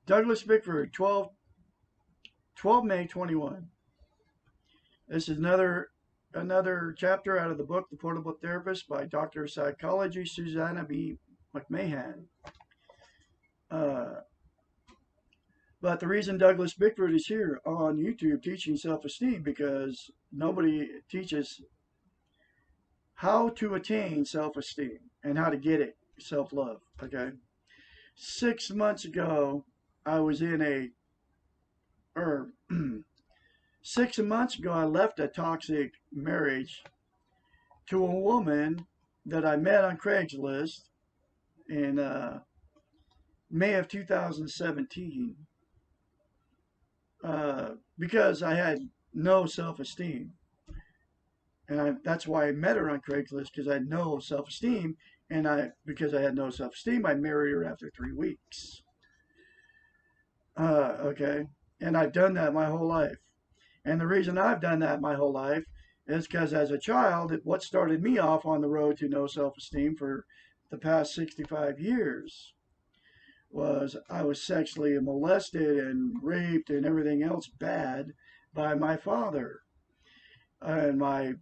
Douglas Bickford, 12 May 21. This is another chapter out of the book The Portable Therapist by Dr. of Psychology Susanna B. McMahon. Uh, but the reason Douglas Bickford is here on YouTube teaching self-esteem because nobody teaches how to attain self-esteem and how to get it, self-love. Okay. 6 months ago, I was in or 6 months ago, I left a toxic marriage to a woman that I met on Craigslist in May of 2017 because I had no self-esteem. And that's why I met her on Craigslist because I had no self-esteem. And because I had no self-esteem, I married her after 3 weeks. Okay. And I've done that my whole life. And the reason I've done that my whole life is because as a child, what started me off on the road to no self-esteem for the past 65 years was I was sexually molested and raped and everything else bad by my father. And my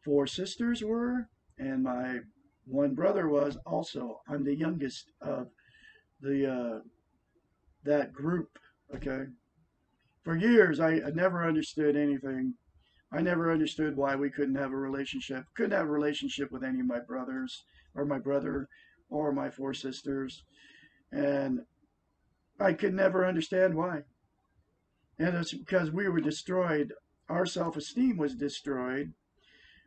4 sisters were, and my one brother was also. I'm the youngest of the that group. Okay. For years, I never understood anything. I never understood why we couldn't have a relationship. Couldn't have a relationship with any of my brothers, or my brother, or my 4 sisters, and I could never understand why. And it's because we were destroyed. Our self-esteem was destroyed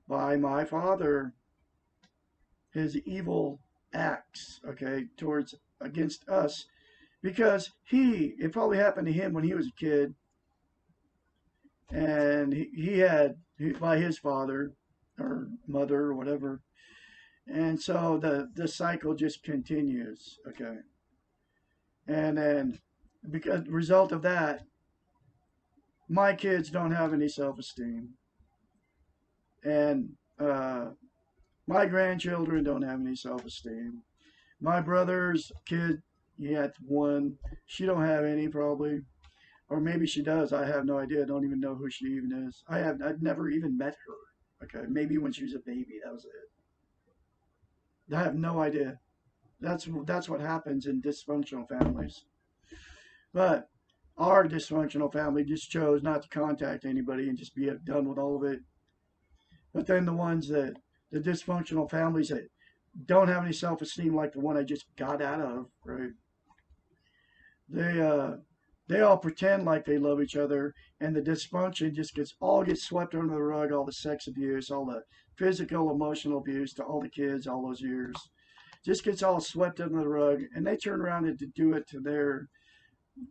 by my father, his evil acts, okay, towards against us, because it probably happened to him when he was a kid, and he had by his father or mother or whatever, and so the cycle just continues, okay, and then because result of that, my kids don't have any self-esteem, and my grandchildren don't have any self-esteem. My brother's kid, he had one. She don't have any probably, or maybe she does. I have no idea. I don't even know who she even is. I've never even met her. Okay, maybe when she was a baby, that was it. I have no idea. That's what happens in dysfunctional families. But our dysfunctional family just chose not to contact anybody and just be done with all of it. But then the dysfunctional families that don't have any self-esteem, like the one I just got out of, right? They uh, they all pretend like they love each other, and the dysfunction just gets swept under the rug. All the sex abuse, all the physical, emotional abuse to all the kids, all those years, just gets all swept under the rug, and they turn around and do it to their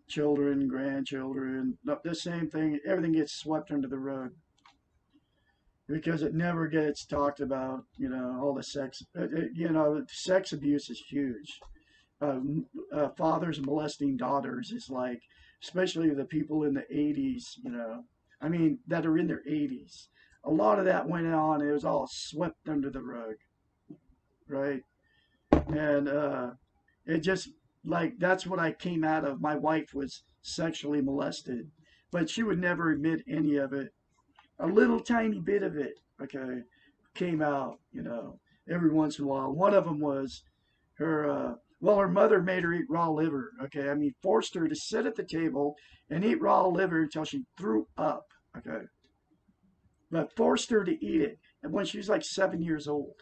children, grandchildren. The same thing. Everything gets swept under the rug because it never gets talked about. All the sex. Sex abuse is huge. Uh, Fathers molesting daughters is like, especially the people in the 80s. I mean, that are in their 80s. A lot of that went on. It was all swept under the rug, right? And it just like that's what I came out of. My wife was sexually molested, but she would never admit any of it. A little tiny bit of it, okay, came out, every once in a while. One of them was her mother made her eat raw liver, okay. I mean, forced her to sit at the table and eat raw liver until she threw up, okay. But forced her to eat it, and when she was like 7 years old.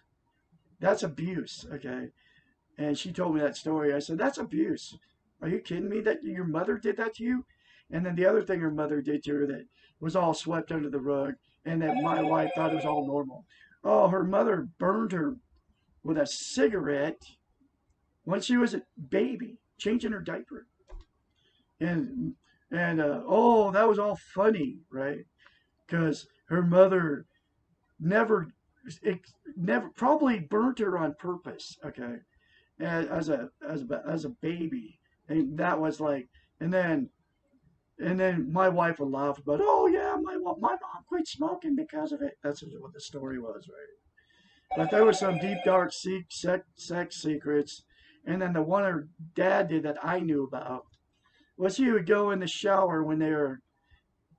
That's abuse, okay. And she told me that story. I said, that's abuse. Are you kidding me that your mother did that to you? And then the other thing her mother did to her that was all swept under the rug and that my wife thought it was all normal. Oh, her mother burned her with a cigarette when she was a baby, changing her diaper. And oh, that was all funny, right? Because her mother never, it never probably burnt her on purpose. Okay, as a baby, and that was like, and then my wife would laugh about, oh yeah, my mom quit smoking because of it. That's what the story was, right? But there were some deep dark sex secrets, and then the one her dad did that I knew about was he would go in the shower when they were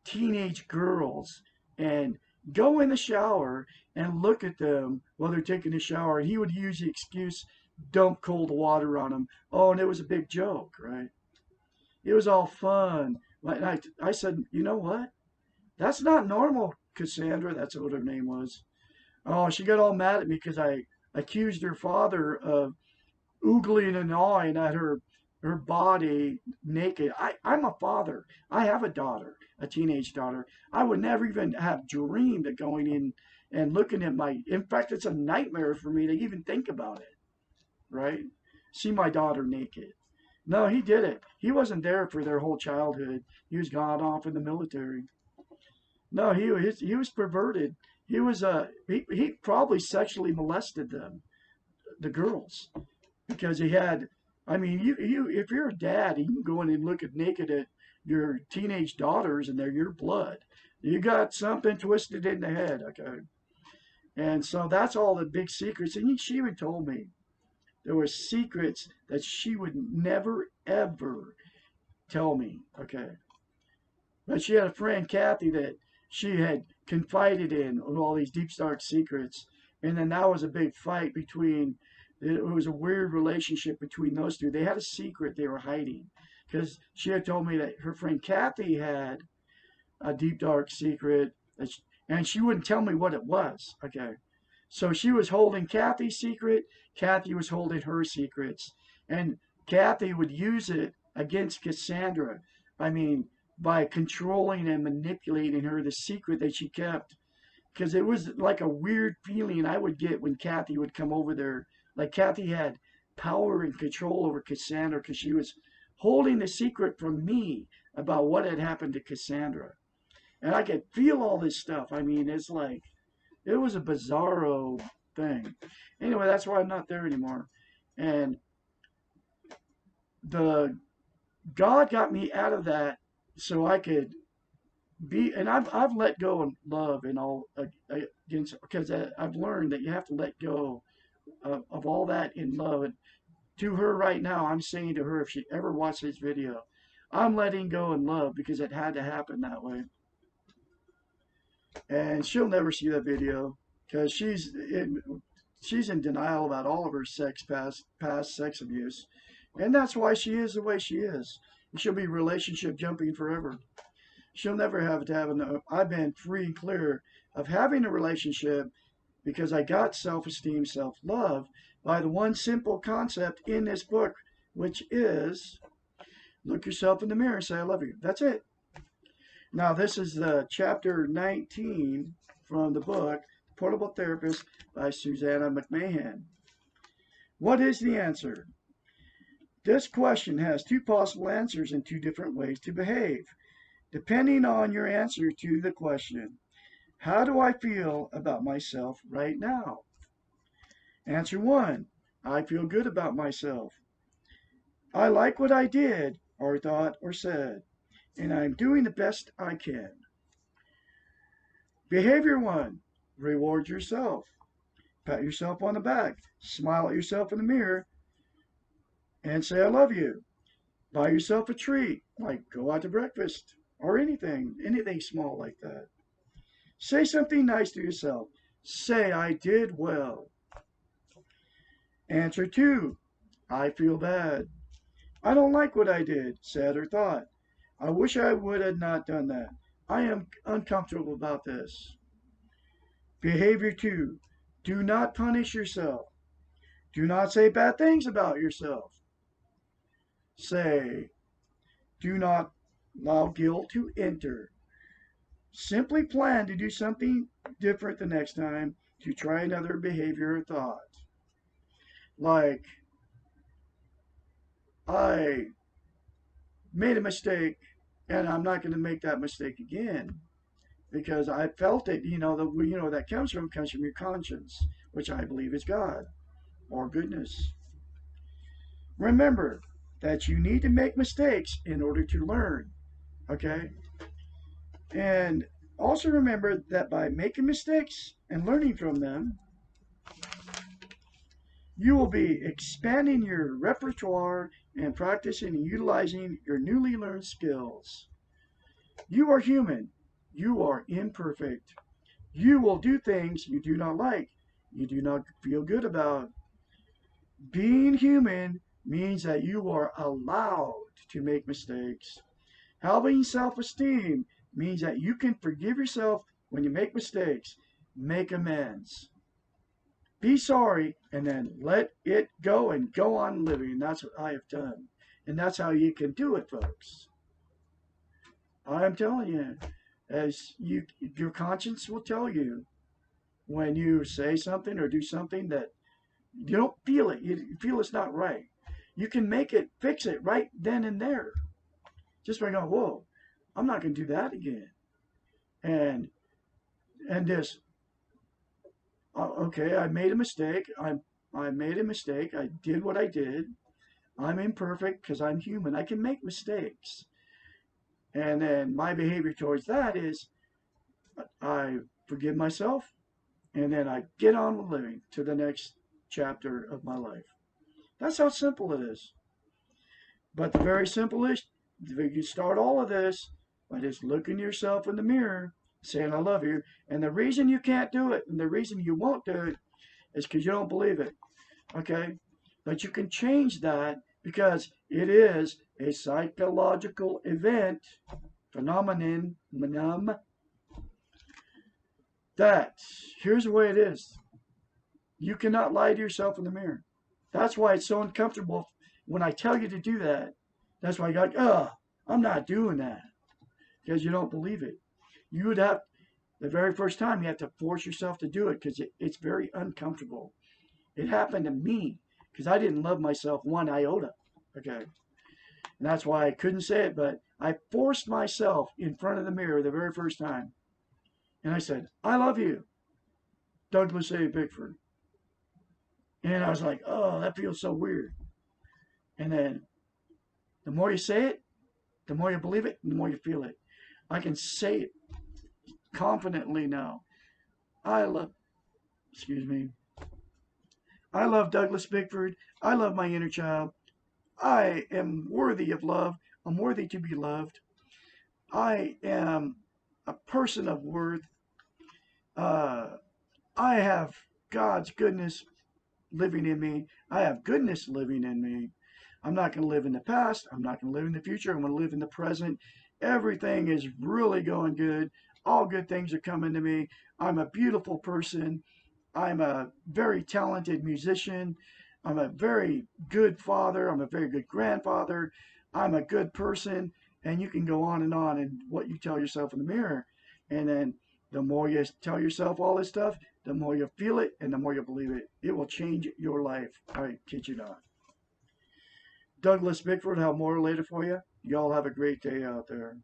teenage girls and go in the shower and look at them while they're taking a shower. And he would use the excuse, dump cold water on them. Oh, and it was a big joke, right? It was all fun. I said, you know what? That's not normal, Cassandra. That's what her name was. Oh, she got all mad at me because I accused her father of oogling and gnawing at her body naked. I'm a father. I have a daughter, a teenage daughter. I would never even have dreamed of going in and looking at my. In fact, it's a nightmare for me to even think about it. Right? See my daughter naked. No, he did it. He wasn't there for their whole childhood. He was gone off in the military. No, he was perverted. He probably sexually molested them, the girls, because he had. I mean, you if you're a dad, you can go in and look at naked at your teenage daughters, and they're your blood. You got something twisted in the head, okay? And so that's all the big secrets. And she even told me there were secrets that she would never ever tell me, okay? But she had a friend, Kathy, that she had confided in with all these deep, dark secrets. And then that was a big fight between, it was a weird relationship between those two. They had a secret they were hiding. Because she had told me that her friend Kathy had a deep, dark secret, and she wouldn't tell me what it was. Okay. So she was holding Kathy's secret. Kathy was holding her secrets. And Kathy would use it against Cassandra. I mean, by controlling and manipulating her, the secret that she kept. Because it was like a weird feeling I would get when Kathy would come over there. Like Kathy had power and control over Cassandra because she was holding the secret from me about what had happened to Cassandra. And I could feel all this stuff. I mean, it's like, it was a bizarro thing. Anyway, that's why I'm not there anymore. And the God got me out of that so I could be, and I've let go and love and all against, because I've learned that you have to let go of all that in love. And to her right now, I'm saying to her, if she ever watched this video, I'm letting go in love because it had to happen that way. And she'll never see that video because she's in denial about all of her past sex abuse, and that's why she is the way she is. She'll be relationship jumping forever. She'll never have to have I've been free and clear of having a relationship because I got self-esteem, self-love by the one simple concept in this book, which is look yourself in the mirror and say, I love you. That's it. Now, this is the chapter 19 from the book, Portable Therapist by Susanna McMahon. What is the answer? This question has two possible answers and two different ways to behave. Depending on your answer to the question, how do I feel about myself right now? Answer 1, I feel good about myself. I like what I did or thought or said, and I'm doing the best I can. Behavior 1, reward yourself. Pat yourself on the back, smile at yourself in the mirror, and say I love you. Buy yourself a treat, like go out to breakfast or anything small like that. Say something nice to yourself. Say I did well. Answer 2, I feel bad. I don't like what I did, said, or thought. I wish I would have not done that. I am uncomfortable about this. Behavior 2, do not punish yourself. Do not say bad things about yourself. Say, do not allow guilt to enter. Simply plan to do something different the next time, to try another behavior or thought. Like, I made a mistake and I'm not going to make that mistake again because I felt it. That comes from your conscience, which I believe is God or goodness. Remember that you need to make mistakes in order to learn. Okay? And also remember that by making mistakes and learning from them, you will be expanding your repertoire and practicing and utilizing your newly learned skills. You are human. You are imperfect. You will do things you do not like, you do not feel good about. Being human means that you are allowed to make mistakes. Having self esteem means that you can forgive yourself when you make mistakes, make amends. Be sorry and then let it go and go on living. That's what I have done. And that's how you can do it, folks. I'm telling you, your conscience will tell you when you say something or do something that you don't feel it. You feel it's not right. You can fix it right then and there. Just by going, whoa, I'm not going to do that again. And this, okay, I made a mistake. I made a mistake. I did what I did. I'm imperfect because I'm human. I can make mistakes. And then my behavior towards that is I forgive myself and then I get on with living to the next chapter of my life. That's how simple it is. But the very simplest, you start all of this by just looking yourself in the mirror, saying, I love you. And the reason you can't do it and the reason you won't do it is because you don't believe it. Okay? But you can change that because it is a psychological event, phenomenon, that here's the way it is. You cannot lie to yourself in the mirror. That's why it's so uncomfortable when I tell you to do that. That's why you're like, I'm not doing that. Because you don't believe it. You would have, the very first time, you have to force yourself to do it because it's very uncomfortable. It happened to me because I didn't love myself one iota. Okay. And that's why I couldn't say it, but I forced myself in front of the mirror the very first time. And I said, I love you, Douglas A. Bickford. And I was like, oh, that feels so weird. And then the more you say it, the more you believe it, the more you feel it. I can say it confidently now. I love Douglas Bickford. I love my inner child. I am worthy of love. I'm worthy to be loved. I am a person of worth. I have God's goodness living in me. I have goodness living in me. I'm not going to live in the past. I'm not going to live in the future. I'm going to live in the present. Everything is really going good. All good things are coming to me. I'm a beautiful person. I'm a very talented musician. I'm a very good father. I'm a very good grandfather. I'm a good person. And you can go on and what you tell yourself in the mirror. And then the more you tell yourself all this stuff, the more you feel it and the more you believe it. It will change your life. I kid you not. Douglas Bickford, have more later for you. Y'all have a great day out there.